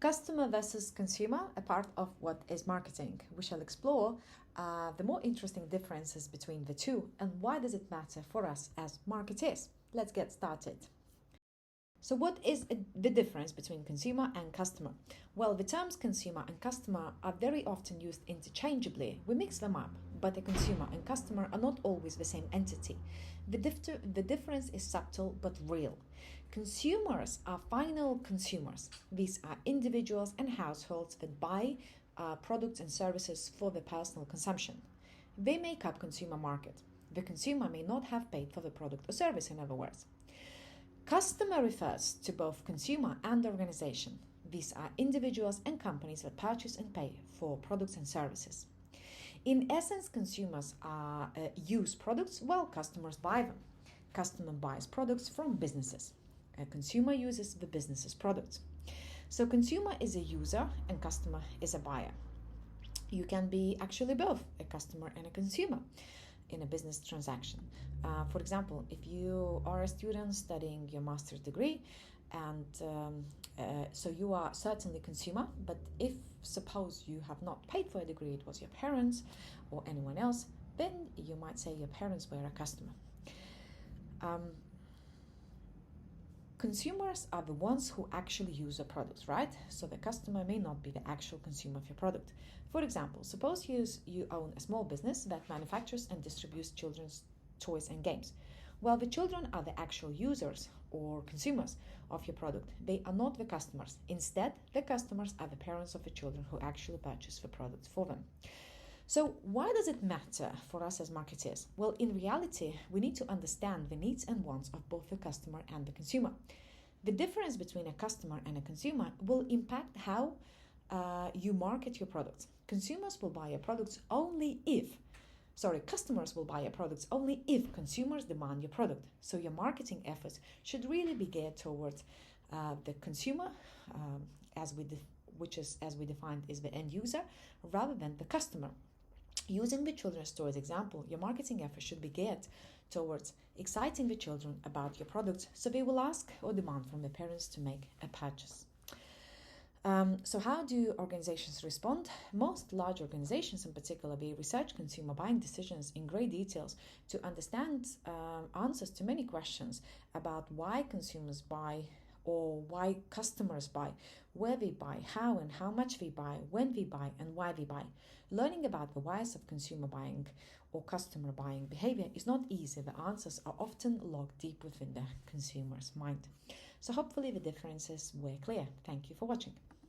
Customer versus consumer, a part of what is marketing. We shall explore the more interesting differences between the two and why does it matter for us as marketeers. Let's get started. So what is the difference between consumer and customer? Well, the terms consumer and customer are very often used interchangeably. We mix them up, but a consumer and customer are not always the same entity. The difference is subtle but real. Consumers are final consumers. These are individuals and households that buy products and services for their personal consumption. They make up consumer market. The consumer may not have paid for the product or service, in other words. Customer refers to both consumer and organization. These are individuals and companies that purchase and pay for products and services. In essence, consumers use products while customers buy them. Customer buys products from businesses. A consumer uses the business's products. So consumer is a user and customer is a buyer. You can be actually both a customer and a consumer in a business transaction. For example, if you are a student studying your master's degree, and so you are certainly consumer, but if suppose you have not paid for a degree, it was your parents or anyone else, then you might say your parents were a customer. Consumers are the ones who actually use the products, right? So the customer may not be the actual consumer of your product. For example, suppose you own a small business that manufactures and distributes children's toys and games. Well, the children are the actual users or consumers of your product. They are not the customers. Instead, the customers are the parents of the children who actually purchase the products for them. So why does it matter for us as marketers? Well, in reality, we need to understand the needs and wants of both the customer and the consumer. The difference between a customer and a consumer will impact how you market your products. Customers will buy your products only if consumers demand your product. So your marketing efforts should really be geared towards the consumer, as we defined is the end user, rather than the customer. Using the children's toys example, your marketing efforts should be geared towards exciting the children about your products so they will ask or demand from their parents to make a purchase. So how do organizations respond? Most large organizations in particular, they research consumer buying decisions in great details to understand answers to many questions about why consumers buy or why customers buy, where they buy, how and how much they buy, when they buy, and why they buy. Learning about the whys of consumer buying or customer buying behavior is not easy. The answers are often locked deep within the consumer's mind. So hopefully the differences were clear. Thank you for watching.